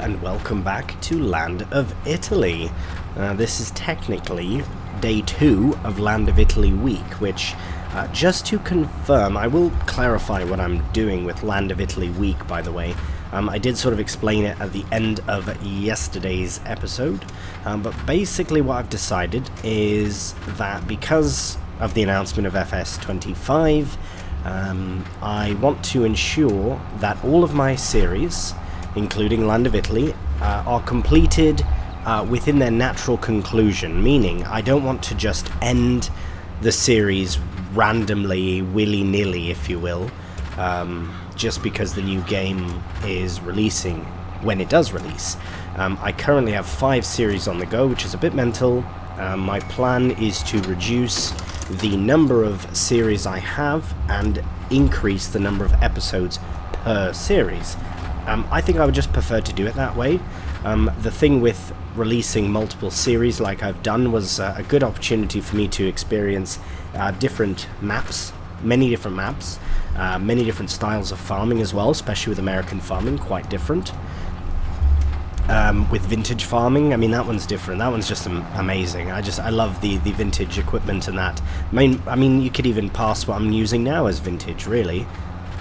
and welcome back to Land of Italy. This is technically day 2 of Land of Italy week, which, just to confirm, I will clarify what I'm doing with Land of Italy week, by the way. I did sort of explain it at the end of yesterday's episode, but basically what I've decided is that because of the announcement of FS25, I want to ensure that all of my series, including Land of Italy, are completed within their natural conclusion, meaning I don't want to just end the series randomly, willy-nilly, if you will, just because the new game is releasing when it does release. I currently have 5 series on the go, which is a bit mental. My plan is to reduce the number of series I have and increase the number of episodes per series. I think I would just prefer to do it that way. The thing with releasing multiple series like I've done was a good opportunity for me to experience different maps, many different maps, many different styles of farming as well, especially with American farming, quite different. With vintage farming, I mean, that one's different. That one's just amazing. I love the vintage equipment and that. I mean, you could even pass what I'm using now as vintage, really.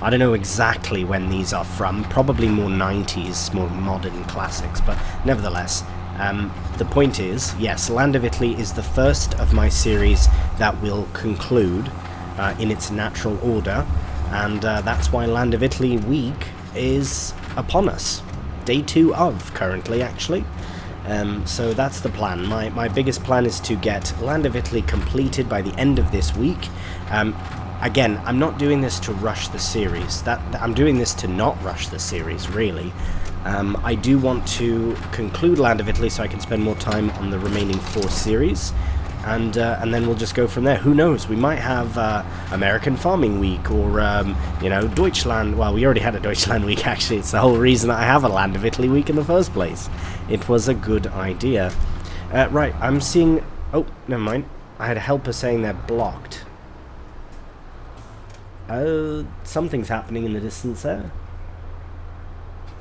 I don't know exactly when these are from, probably more 90s, more modern classics, but nevertheless, the point is, yes, Land of Italy is the first of my series that will conclude in its natural order, and that's why Land of Italy week is upon us. Day 2 of, currently, actually. So that's the plan. My biggest plan is to get Land of Italy completed by the end of this week. Again, I'm not doing this to rush the series. I'm doing this to not rush the series, really. I do want to conclude Land of Italy so I can spend more time on the remaining 4 series, and then we'll just go from there. Who knows? We might have American Farming Week, or you know, Deutschland. Well, we already had a Deutschland Week. Actually, it's the whole reason that I have a Land of Italy Week in the first place. It was a good idea. Right, I'm seeing. Oh, never mind. I had a helper saying they're blocked. Something's happening in the distance there.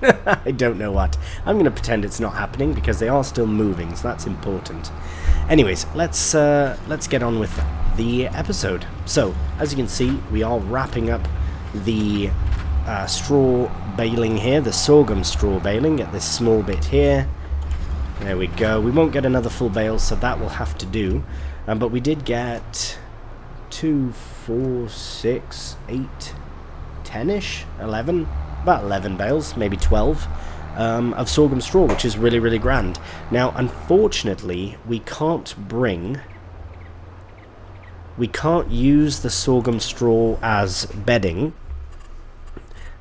I don't know what. I'm going to pretend it's not happening because they are still moving, so that's important. Anyways, let's get on with the episode. So, as you can see, we are wrapping up the straw baling here, the sorghum straw baling at this small bit here. There we go. We won't get another full bale, so that will have to do. But we did get 2, 4, 6, 8, 10-ish, 11, about 11 bales, maybe 12, of sorghum straw, which is really, really grand. Now, unfortunately, we can't use the sorghum straw as bedding,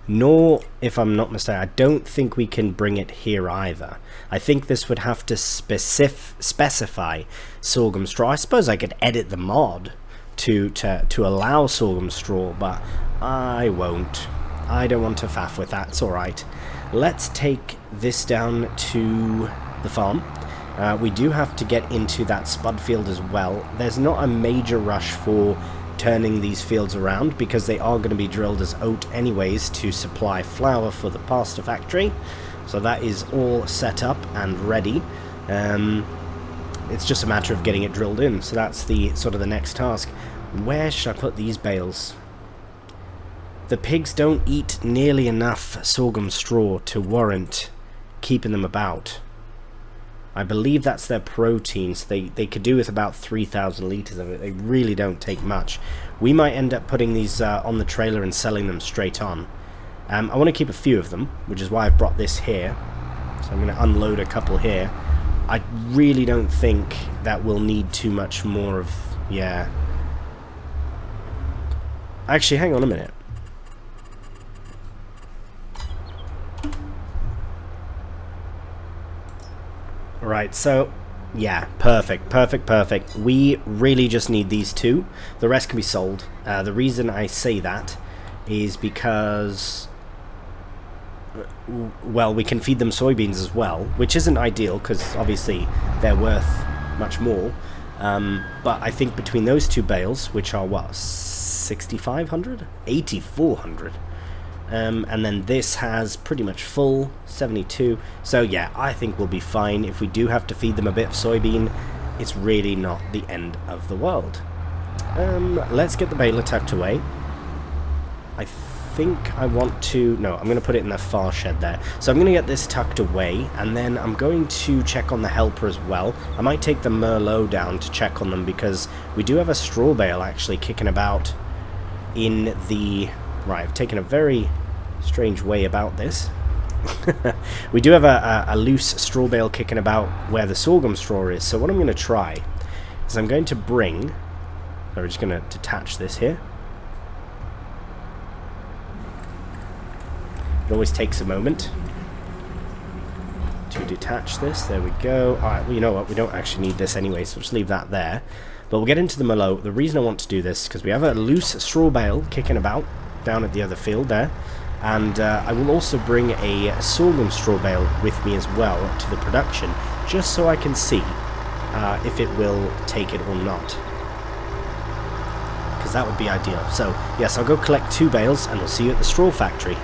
nor, if I'm not mistaken, I don't think we can bring it here either. I think this would have to specify sorghum straw. I suppose I could edit the mod to allow sorghum straw, but I won't. I don't want to faff with that. It's alright. Let's take this down to the farm. We do have to get into that spud field as well. There's not a major rush for turning these fields around because they are going to be drilled as oat anyways to supply flour for the pasta factory. So that is all set up and ready. It's just a matter of getting it drilled in, so that's the sort of the next task. Where should I put these bales? The pigs don't eat nearly enough sorghum straw to warrant keeping them about. I believe that's their protein, so they could do with about 3,000 litres of it. They really don't take much. We might end up putting these on the trailer and selling them straight on. I want to keep a few of them, which is why I've brought this here. So I'm going to unload a couple here. I really don't think that we'll need too much more of... yeah. Actually, hang on a minute. Right, so... yeah, perfect. We really just need these 2. The rest can be sold. The reason I say that is because... well, we can feed them soybeans as well, which isn't ideal because obviously they're worth much more. But I think between those 2 bales, which are what, 6,500? 8,400. and then this has pretty much full 72. So yeah, I think we'll be fine. If we do have to feed them a bit of soybean, it's really not the end of the world. Let's get the baler tucked away. I think I want to... No, I'm going to put it in the far shed there. So I'm going to get this tucked away, and then I'm going to check on the helper as well. I might take the Merlot down to check on them, because we do have a straw bale actually kicking about in the... Right, I've taken a very strange way about this. We do have a loose straw bale kicking about where the sorghum straw is. So what I'm going to try is I'm going to bring... So we're just going to detach this here. It always takes a moment to detach this. There we go. Alright, well, you know what? We don't actually need this anyway, so just leave that there. But we'll get into the Merlot. The reason I want to do this is because we have a loose straw bale kicking about down at the other field there. And I will also bring a sorghum straw bale with me as well to the production, just so I can see if it will take it or not. Because that would be ideal. So, yes, I'll go collect 2 bales, and we'll see you at the straw factory.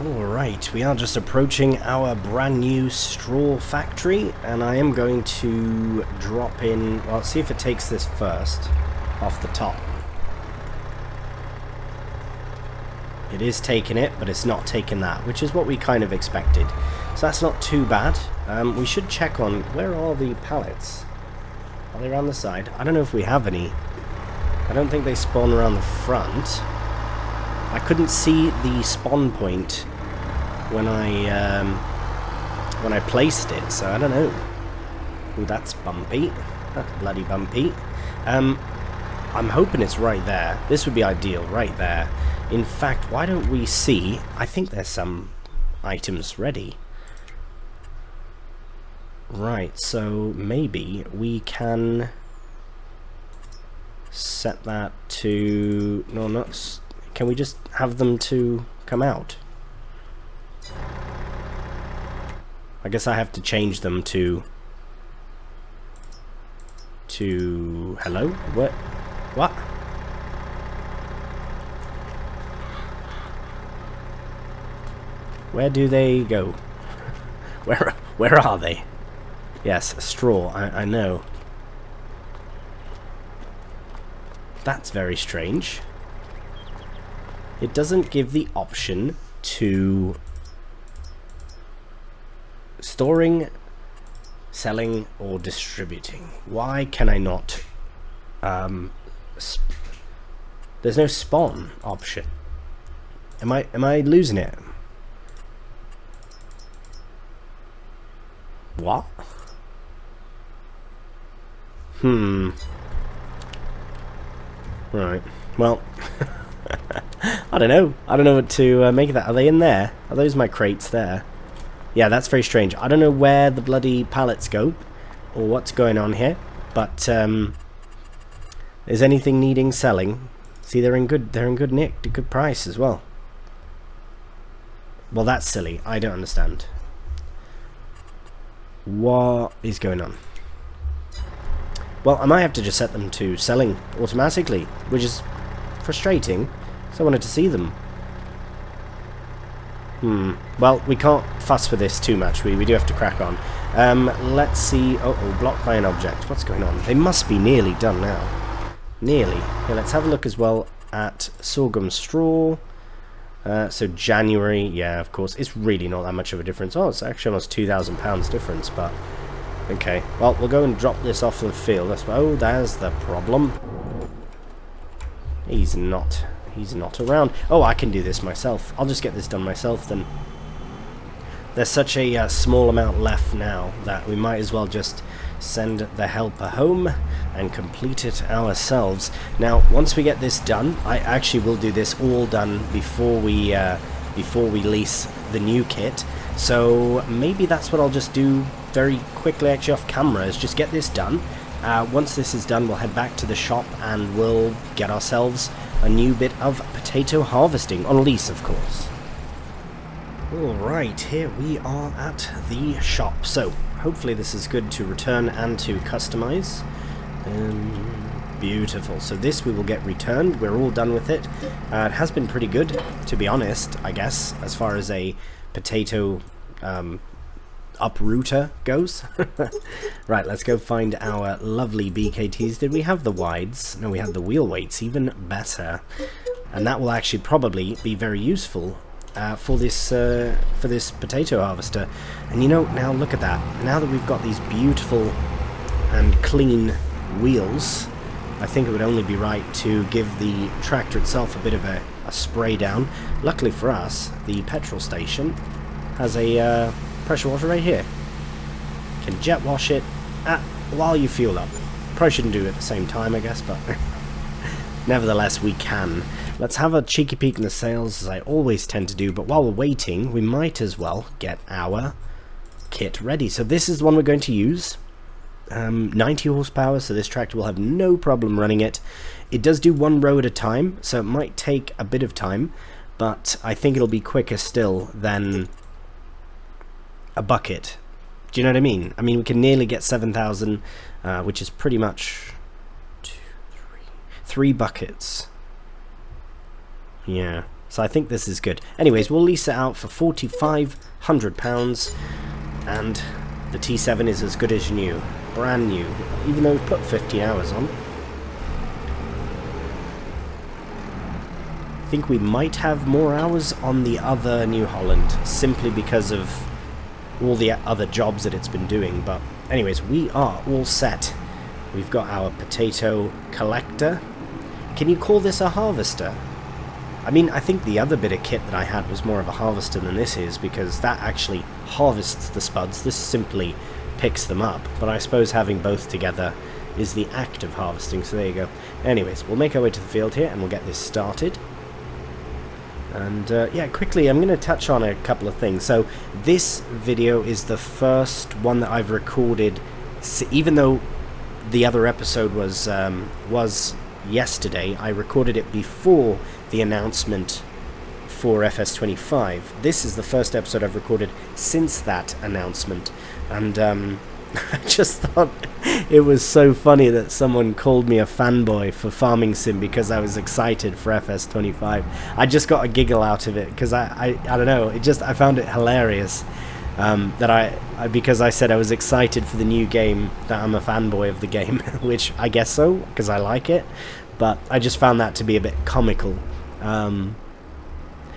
Alright, we are just approaching our brand new straw factory, and I am going to drop in... Well, let's see if it takes this first, off the top. It is taking it, but it's not taking that, which is what we kind of expected. So that's not too bad. We should check on... Where are the pallets? Are they around the side? I don't know if we have any. I don't think they spawn around the front. I couldn't see the spawn point when I placed it, so I don't know. Ooh, that's bumpy. That's bloody bumpy. I'm hoping it's right there. This would be ideal, right there. In fact, why don't we see... I think there's some items ready. Right, so maybe we can set that to... No, not... Can we just have them to come out? I guess I have to change them to... Hello? What? What? Where do they go? Where are they? Yes, a straw, I know. That's very strange. It doesn't give the option to storing, selling, or distributing. Why can I not? There's no spawn option. Am I losing it? What? Right. Well, I don't know. I don't know what to make of that. Are they in there? Are those my crates there? Yeah, that's very strange. I don't know where the bloody pallets go or what's going on here, but is anything needing selling? See, they're in good nick, good price as well. Well, that's silly. I don't understand. What is going on? Well, I might have to just set them to selling automatically, which is frustrating, so I wanted to see them. Well, we can't fuss with this too much. We do have to crack on. Let's see. Oh, blocked by an object. What's going on? They must be nearly done now. Nearly. Okay, let's have a look as well at sorghum straw. So January, yeah, of course. It's really not that much of a difference. Oh, it's actually almost £2,000 difference, but... Okay, well, we'll go and drop this off the field. Oh, there's the problem. He's not around. Oh, I can do this myself. I'll just get this done myself then. There's such a small amount left now that we might as well just send the helper home and complete it ourselves. Now, once we get this done, I actually will do this all done before we lease the new kit. So maybe that's what I'll just do very quickly, actually off camera, is just get this done. Once this is done, we'll head back to the shop and we'll get ourselves a new bit of potato harvesting, on lease of course. Alright, here we are at the shop. So, hopefully this is good to return and to customize. Beautiful. So this we will get returned. We're all done with it. It has been pretty good, to be honest, I guess, as far as a potato uprooter goes. Right, let's go find our lovely BKTs. Did we have the wides? No, we had the wheel weights. Even better. And that will actually probably be very useful for this potato harvester. And you know, now look at that. Now that we've got these beautiful and clean wheels, I think it would only be right to give the tractor itself a bit of a spray down. Luckily for us, the petrol station has a pressure washer right here. You can jet wash it while you fuel up. Probably shouldn't do it at the same time, I guess, but nevertheless we can. Let's have a cheeky peek in the sails, as I always tend to do, but while we're waiting, we might as well get our kit ready. So this is the one we're going to use. 90 horsepower, so this tractor will have no problem running it. It does do one row at a time, so it might take a bit of time, but I think it'll be quicker still than a bucket. Do you know what I mean? I mean, we can nearly get 7,000, which is pretty much 3 buckets. Yeah, so I think this is good. Anyways, we'll lease it out for £4,500, and the T7 is as good as new. Brand new, even though we've put 15 hours on. I think we might have more hours on the other New Holland, simply because of all the other jobs that it's been doing. But anyways, we are all set. We've got our potato collector. Can you call this a harvester? I mean, I think the other bit of kit that I had was more of a harvester than this is, because that actually harvests the spuds. This simply picks them up, but I suppose having both together is the act of harvesting, so there you go. Anyways, we'll make our way to the field here and we'll get this started. And yeah, quickly I'm going to touch on a couple of things. So this video is the first one that I've recorded, even though the other episode was yesterday. I recorded it before the announcement for FS25. This is the first episode I've recorded since that announcement, and I just thought it was so funny that someone called me a fanboy for Farming Sim because I was excited for FS25. I just got a giggle out of it because I don't know, I found it hilarious that because I said I was excited for the new game, that I'm a fanboy of the game, which I guess so, because I like it, but I just found that to be a bit comical.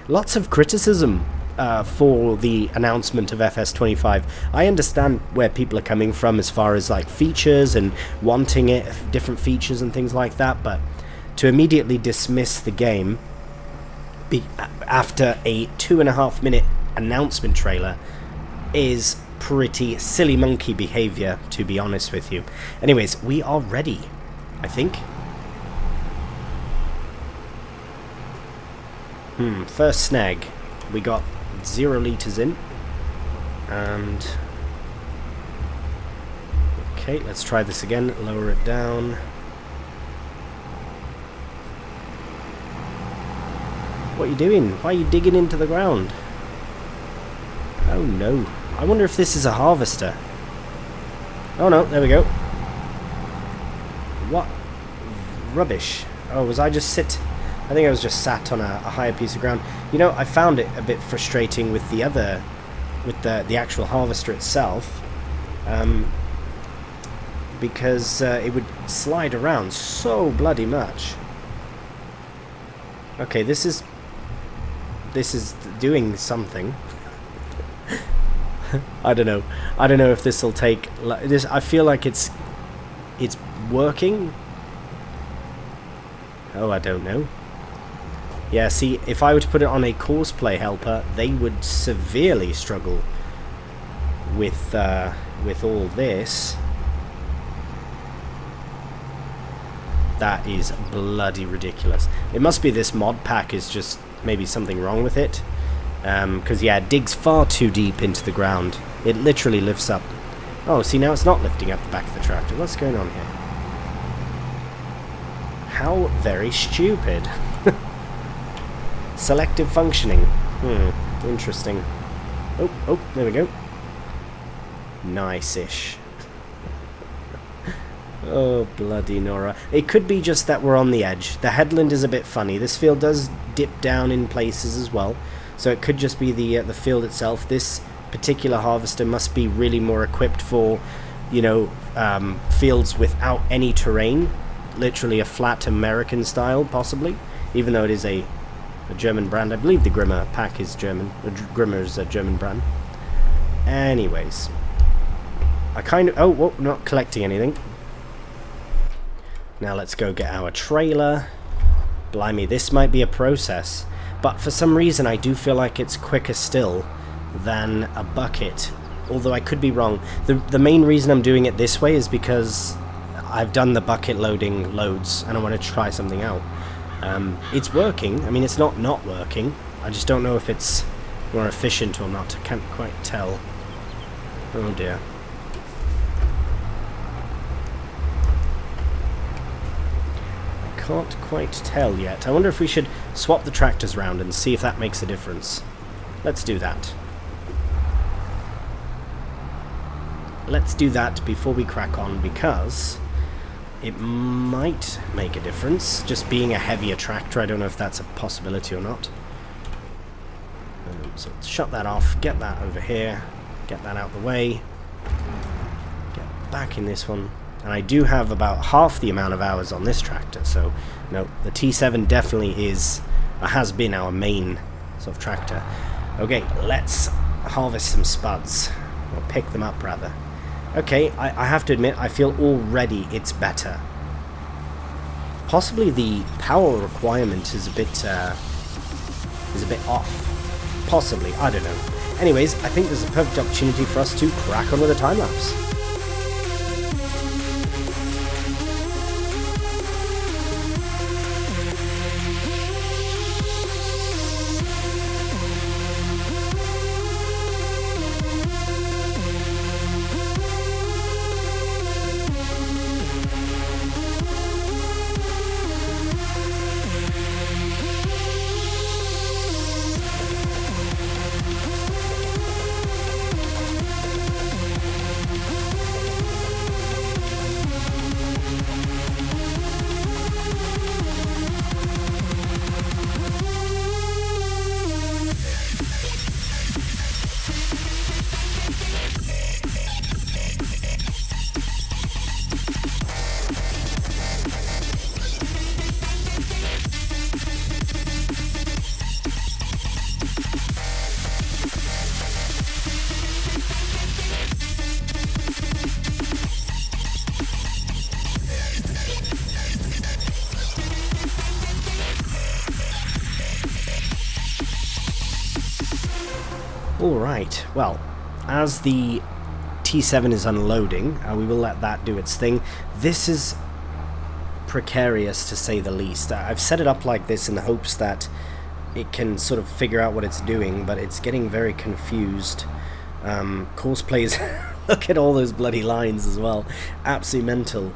Lots of criticism for the announcement of FS25. I understand where people are coming from as far as like features and wanting it, different features and things like that, but to immediately dismiss the game after a 2.5 minute announcement trailer is pretty silly monkey behavior, to be honest with you. Anyways, we are ready, I think. First snag. We got 0 liters in, and okay, let's try this again. Lower it down. What are you doing? Why are you digging into the ground? Oh no, I wonder if this is a harvester. Oh no, there we go. What rubbish. Oh, was I just I think I was just sat on a higher piece of ground. You know, I found it a bit frustrating with the actual harvester itself, because it would slide around so bloody much. Okay, this is doing something. I don't know if this will take this. I feel like it's working. Oh, I don't know. Yeah, see, if I were to put it on a courseplay helper, they would severely struggle with all this. That is bloody ridiculous. It must be this mod pack is just maybe something wrong with it. Because, yeah, it digs far too deep into the ground. It literally lifts up. Oh, see, now it's not lifting up the back of the tractor. What's going on here? How very stupid. Selective functioning. Interesting. Oh, there we go. Nice-ish. Oh, bloody Nora. It could be just that we're on the edge. The headland is a bit funny. This field does dip down in places as well. So it could just be the field itself. This particular harvester must be really more equipped for, you know, fields without any terrain. Literally a flat American style, possibly. Even though it is a German brand. I believe the Grimmer pack is German. Grimmer is a German brand. Anyways. I kind of... Oh, whoa, not collecting anything. Now let's go get our trailer. Blimey, this might be a process. But for some reason I do feel like it's quicker still than a bucket. Although I could be wrong. The main reason I'm doing it this way is because I've done the bucket loading loads and I want to try something out. It's working. I mean, it's not working. I just don't know if it's more efficient or not. I can't quite tell. Oh dear. Can't quite tell yet. I wonder if we should swap the tractors around and see if that makes a difference. Let's do that. Let's do that before we crack on, because it might make a difference. Just being a heavier tractor, I don't know if that's a possibility or not. So let's shut that off, get that over here, get that out the way, get back in this one. And I do have about half the amount of hours on this tractor, so no, the T7 definitely is, or has been, our main sort of tractor. Okay, let's harvest some spuds, or pick them up rather. Okay, I have to admit, I feel already it's better. Possibly the power requirement is a bit off. Possibly, I don't know. Anyways, I think there's a perfect opportunity for us to crack on with a time lapse. Alright, well, as the T7 is unloading, we will let that do its thing. This is precarious, to say the least. I've set it up like this in the hopes that it can sort of figure out what it's doing, but it's getting very confused. Course plays, look at all those bloody lines as well. Absolutely mental.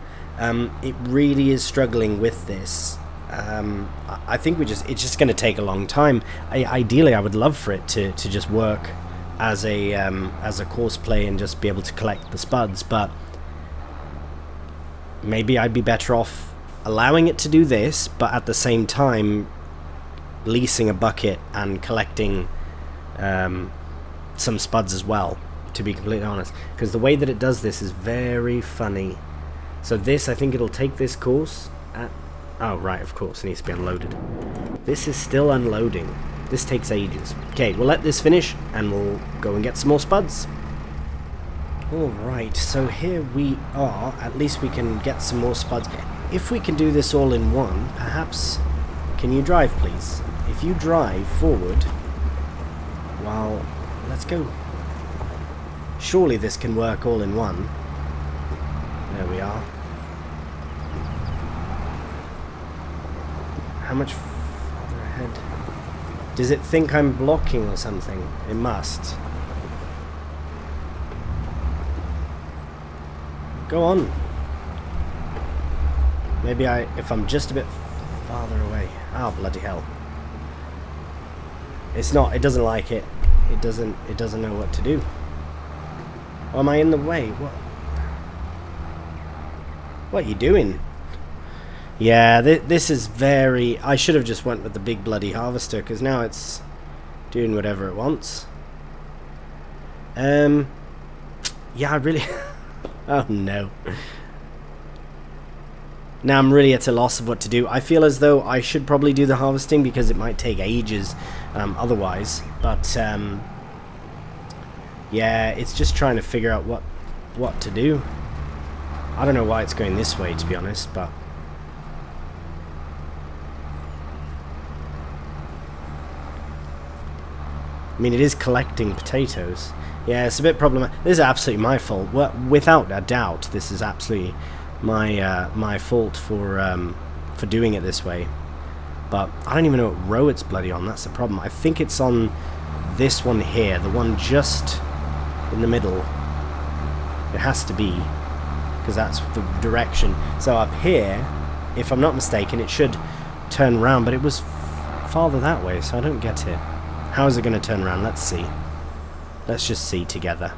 It really is struggling with this. I think it's just going to take a long time. Ideally, I would love for it to just work as a course play and just be able to collect the spuds, but maybe I'd be better off allowing it to do this, but at the same time leasing a bucket and collecting some spuds as well, to be completely honest, because the way that it does this is very funny. So this, I think it'll take this course at... Oh, right, of course, it needs to be unloaded. This is still unloading. This takes ages. Okay, we'll let this finish, and we'll go and get some more spuds. Alright, so here we are. At least we can get some more spuds. If we can do this all in one, perhaps... Can you drive, please? If you drive forward... Well, let's go. Surely this can work all in one. There we are. How much farther ahead? Does it think I'm blocking or something? It must. Go on. Maybe if I'm just a bit farther away. Oh, bloody hell. It's not, it doesn't like it. It doesn't know what to do. Or am I in the way? What? What are you doing? Yeah, this is very... I should have just went with the big bloody harvester, because now it's doing whatever it wants. Yeah, I really... Oh, no. Now I'm really at a loss of what to do. I feel as though I should probably do the harvesting, because it might take ages otherwise. But, yeah, it's just trying to figure out what to do. I don't know why it's going this way, to be honest, but... I mean, it is collecting potatoes. Yeah, it's a bit problematic. This is absolutely my fault. Well, without a doubt, this is absolutely my fault for doing it this way. But I don't even know what row it's bloody on. That's the problem. I think it's on this one here, the one just in the middle. It has to be, because that's the direction. So up here, if I'm not mistaken, it should turn around, but it was farther that way, so I don't get it. How is it going to turn around? Let's see. Let's just see together.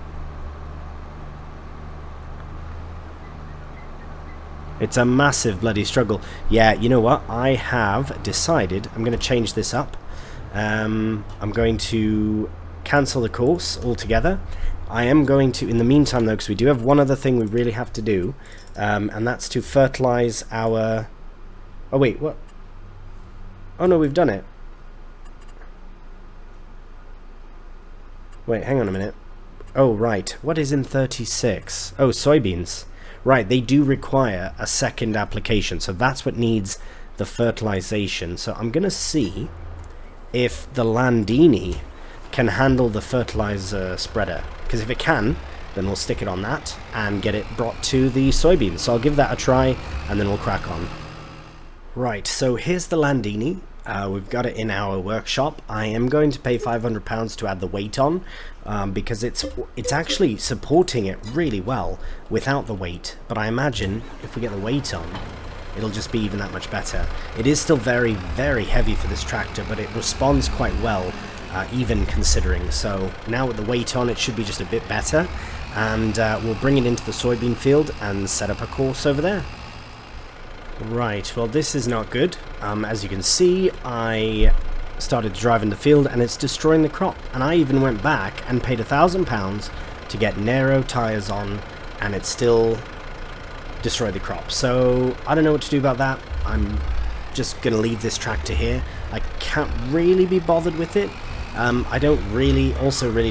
It's a massive bloody struggle. Yeah, you know what? I have decided I'm going to change this up. I'm going to cancel the course altogether. I am going to, in the meantime though, because we do have one other thing we really have to do, and that's to fertilize our... Oh wait, what? Oh no, we've done it. Wait, hang on a minute. Oh, right. What is in 36? Oh, soybeans. Right, they do require a second application, so that's what needs the fertilization. So I'm going to see if the Landini can handle the fertilizer spreader. Because if it can, then we'll stick it on that and get it brought to the soybeans. So I'll give that a try, and then we'll crack on. Right, so here's the Landini. We've got it in our workshop. I am going to pay £500 to add the weight on, because it's actually supporting it really well without the weight. But I imagine if we get the weight on, it'll just be even that much better. It is still very, very heavy for this tractor, but it responds quite well, even considering. So now with the weight on, it should be just a bit better, and we'll bring it into the soybean field and set up a course over there. Right, well this is not good. As you can see, I started to drive in the field and it's destroying the crop. And I even went back and paid £1,000 to get Nero tyres on, and it still destroyed the crop. So I don't know what to do about that. I'm just going to leave this tractor here. I can't really be bothered with it. I don't really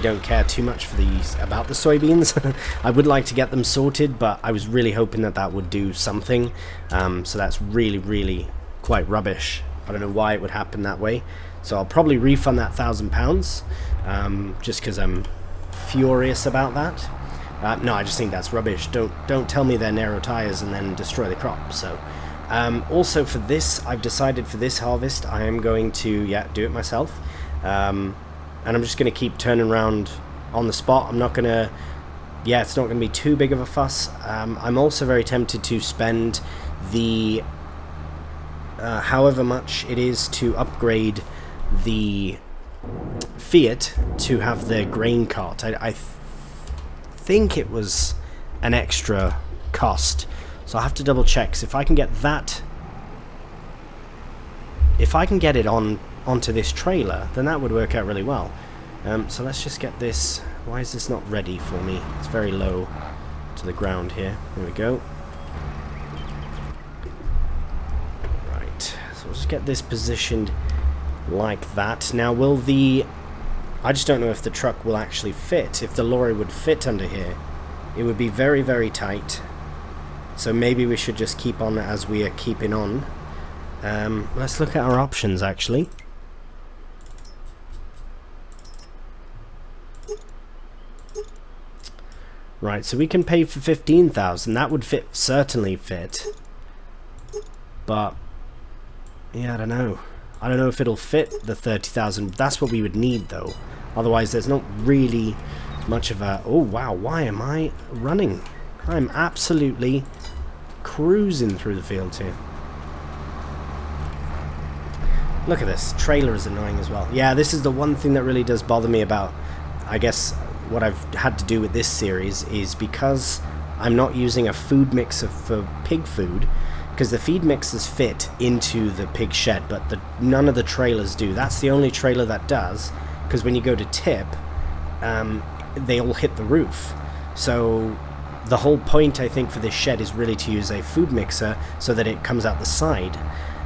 don't care too much for about the soybeans. I would like to get them sorted, but I was really hoping that would do something. So that's really quite rubbish. I don't know why it would happen that way. So I'll probably refund that £1,000, just because I'm furious about that. No, I just think that's rubbish. Don't tell me they're narrow tires and then destroy the crop. So also for this, I've decided for this harvest I am going to do it myself. And I'm just going to keep turning around on the spot. I'm not going to, it's not going to be too big of a fuss. I'm also very tempted to spend the, however much it is to upgrade the Fiat to have the grain cart. I think it was an extra cost. So I'll have to double check. So if I can get that, if I can get it onto this trailer, then that would work out really well. So let's just get this. Why is this not ready for me? It's very low to the ground here. There we go. Right, so we'll just get this positioned like that. Now I just don't know if the truck will actually fit. If the lorry would fit under here, it would be very tight. So maybe we should just keep on as we are keeping on. Let's look at our options actually. Right, so we can pay for 15,000. That would certainly fit. But yeah, I don't know. I don't know if it'll fit the 30,000. That's what we would need though. Otherwise, there's not really much of a... Oh wow, why am I running? I'm absolutely cruising through the fields here. Look at this. Trailer is annoying as well. Yeah, this is the one thing that really does bother me about, I guess, what I've had to do with this series is because I'm not using a food mixer for pig food, because the feed mixers fit into the pig shed, but none of the trailers do. That's the only trailer that does, because when you go to tip, they all hit the roof. So the whole point, I think, for this shed is really to use a food mixer so that it comes out the side.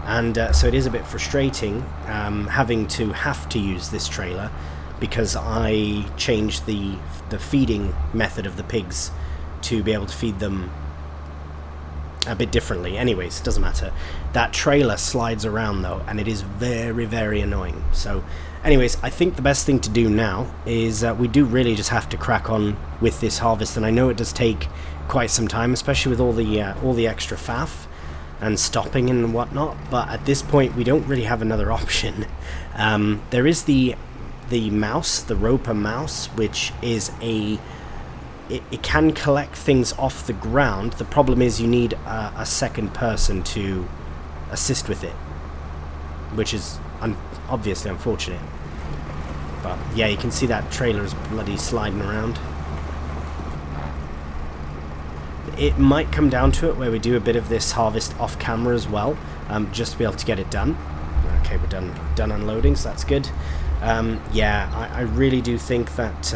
And so it is a bit frustrating having to use this trailer, because I changed the feeding method of the pigs to be able to feed them a bit differently. Anyways, it doesn't matter. That trailer slides around though, and it is very, very annoying. So anyways, I think the best thing to do now is we do really just have to crack on with this harvest, and I know it does take quite some time, especially with all the extra faff and stopping and whatnot, but at this point we don't really have another option. There is the mouse, the roper mouse, which is it can collect things off the ground. The problem is you need a second person to assist with it, which is obviously unfortunate. But yeah, you can see that trailer is bloody sliding around. It might come down to it where we do a bit of this harvest off camera as well, just to be able to get it done. Okay, we're done unloading, so that's good. Yeah, I really do think that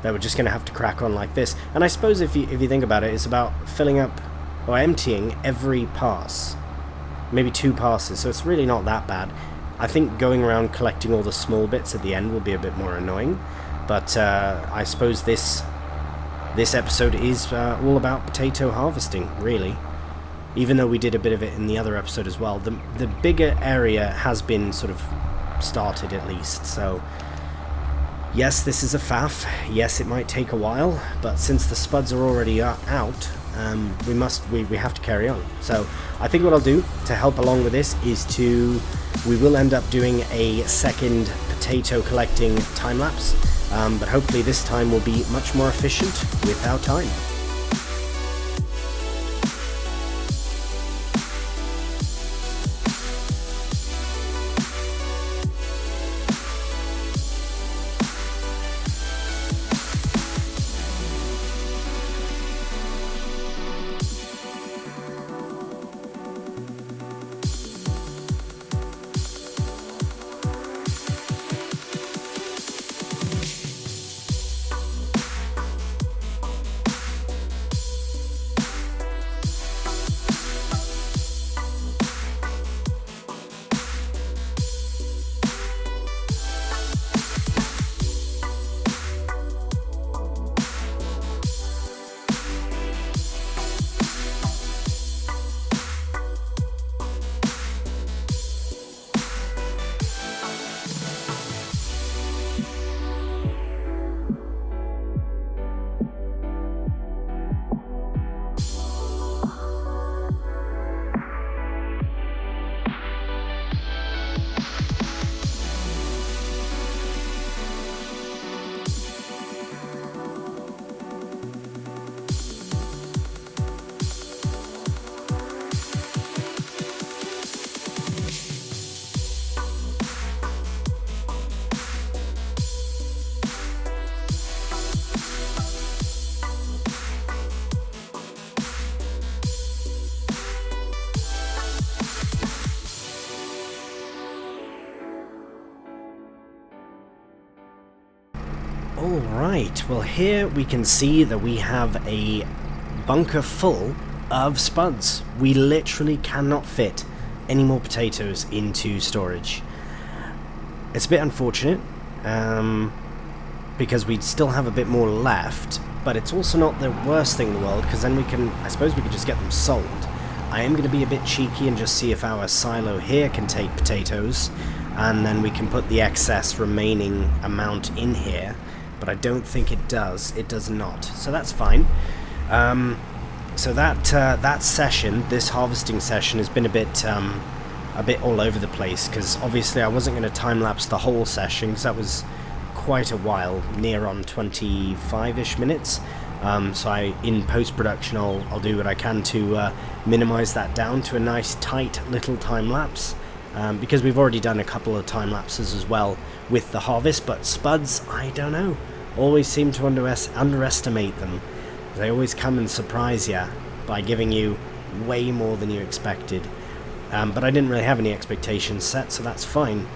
we're just going to have to crack on like this. And I suppose if you think about it, it's about filling up or emptying every pass, maybe 2 passes, so it's really not that bad. I think going around collecting all the small bits at the end will be a bit more annoying, but I suppose this episode is all about potato harvesting, really. Even though we did a bit of it in the other episode as well, the bigger area has been sort of started at least. So yes, this is a faff. Yes, it might take a while, but since the spuds are already out, we have to carry on. So I think what I'll do to help along with this is we will end up doing a second potato collecting time lapse, but hopefully this time will be much more efficient with our time. Alright, well here we can see that we have a bunker full of spuds. We literally cannot fit any more potatoes into storage. It's a bit unfortunate, because we still have a bit more left, but it's also not the worst thing in the world, because then I suppose we could just get them sold. I am going to be a bit cheeky and just see if our silo here can take potatoes, and then we can put the excess remaining amount in here. But I don't think it does. It does not. So that's fine. So that session, this harvesting session, has been a bit all over the place, because obviously I wasn't going to time lapse the whole session, because that was quite a while, near on 25-ish minutes. So in post-production I'll do what I can to minimize that down to a nice tight little time lapse. Because we've already done a couple of time lapses as well with the harvest, but spuds, I don't know. Always seem to underestimate them. They always come and surprise you by giving you way more than you expected. But I didn't really have any expectations set, so that's fine.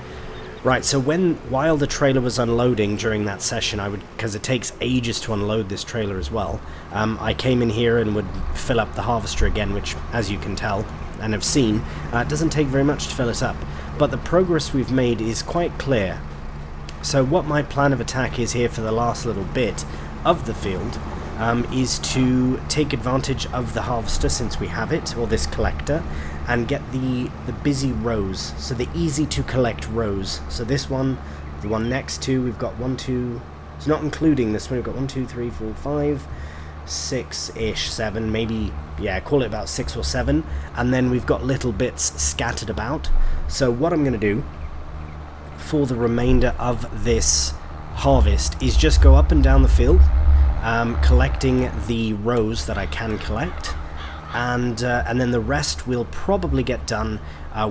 Right, so while the trailer was unloading during that session, because it takes ages to unload this trailer as well, I came in here and would fill up the harvester again, which, as you can tell and have seen, it doesn't take very much to fill it up. But the progress we've made is quite clear. So what my plan of attack is here for the last little bit of the field is to take advantage of the harvester, since we have it, or this collector, and get the busy rows, so the easy to collect rows. So this one, the one next to, we've got 1, 2, it's not including this one, we've got 1, 2, 3, 4, 5, 6-ish, 7, maybe, yeah, call it about 6 or 7, and then we've got little bits scattered about. So what I'm going to do for the remainder of this harvest is just go up and down the field, collecting the rows that I can collect, and then the rest will probably get done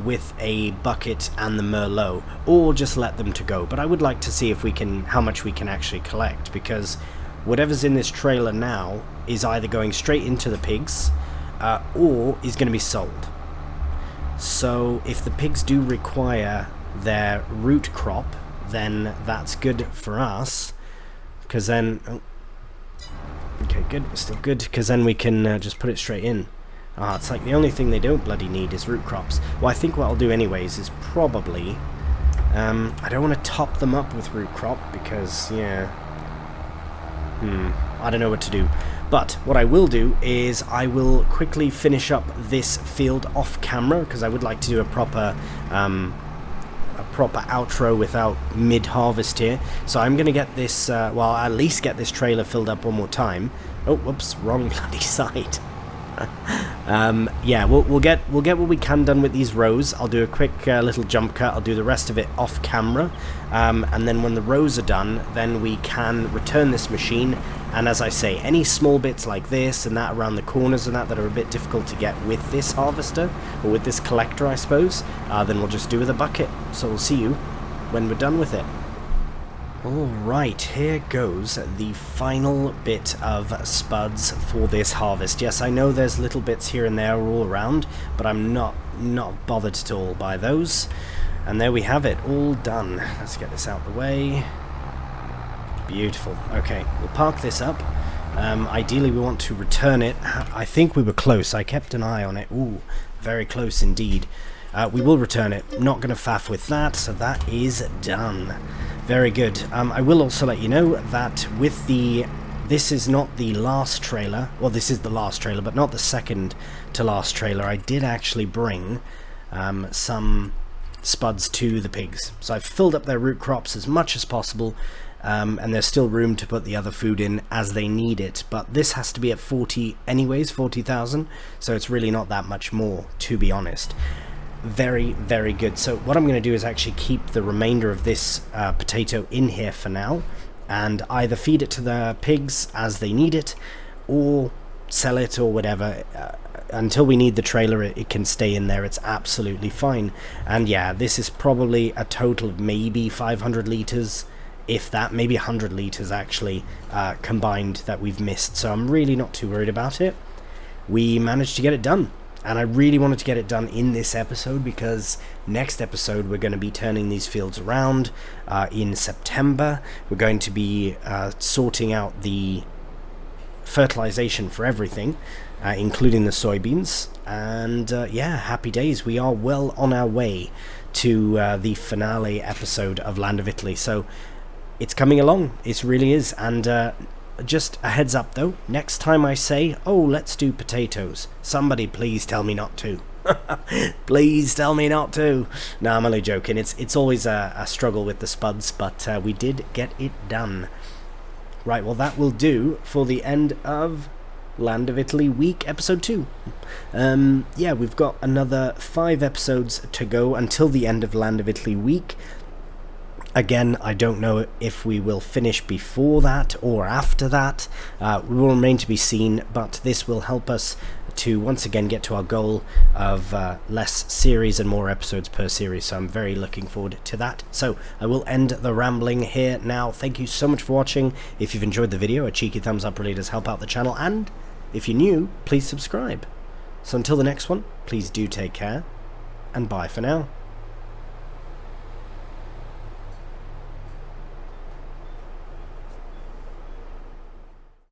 with a bucket and the Merlot, or just let them to go. But I would like to see if we can, how much we can actually collect, because whatever's in this trailer now is either going straight into the pigs or is going to be sold. So if the pigs do require their root crop, then that's good for us, because then okay, good, we're still good, because then we can just put it straight in. It's like the only thing they don't bloody need is root crops. Well, I think what I'll do anyways is probably I don't want to top them up with root crop, because yeah, I don't know what to do. But what I will do is I will quickly finish up this field off camera, because I would like to do a proper outro without mid-harvest here. So I'm going to get this, well, at least get this trailer filled up one more time. Oh, whoops, wrong bloody side. Yeah, we'll get what we can done with these rows. I'll do a quick little jump cut. I'll do the rest of it off camera, and then when the rows are done, then we can return this machine. And as I say, any small bits like this and that around the corners and that are a bit difficult to get with this harvester, or with this collector, I suppose, then we'll just do with a bucket. So we'll see you when we're done with it. Alright, here goes the final bit of spuds for this harvest. Yes, I know there's little bits here and there all around, but I'm not bothered at all by those. And there we have it, all done. Let's get this out the way. Beautiful. Okay, we'll park this up. Ideally we want to return it. I think we were close. I kept an eye on it. Ooh, very close indeed. We will return it. Not going to faff with that, so that is done. Very good. I will also let you know that with this is not the last trailer. Well, this is the last trailer, but not the second to last trailer. I did actually bring some spuds to the pigs. So I've filled up their root crops as much as possible. And there's still room to put the other food in as they need it, but this has to be at 40 anyways, 40,000, so it's really not that much more, to be honest. Very, very good. So what I'm going to do is actually keep the remainder of this potato in here for now, and either feed it to the pigs as they need it, or sell it, or whatever. Until we need the trailer, it can stay in there. It's absolutely fine. And yeah, this is probably a total of maybe 500 litres, if that, maybe 100 litres actually combined that we've missed, so I'm really not too worried about it. We managed to get it done, and I really wanted to get it done in this episode, because next episode we're going to be turning these fields around in September. We're going to be sorting out the fertilization for everything, including the soybeans, and yeah, happy days. We are well on our way to the finale episode of Land of Italy, so it's coming along, it really is. And just a heads up though, next time I say, oh, let's do potatoes, somebody please tell me not to. Please tell me not to. No, I'm only joking. It's always a struggle with the spuds, but we did get it done. Right, well that will do for the end of Land of Italy Week Episode 2. Yeah, we've got another 5 episodes to go until the end of Land of Italy Week. Again, I don't know if we will finish before that or after that. We will remain to be seen, but this will help us to once again get to our goal of less series and more episodes per series, so I'm very looking forward to that. So I will end the rambling here now. Thank you so much for watching. If you've enjoyed the video, a cheeky thumbs up really does help out the channel, and if you're new, please subscribe. So until the next one, please do take care, and bye for now.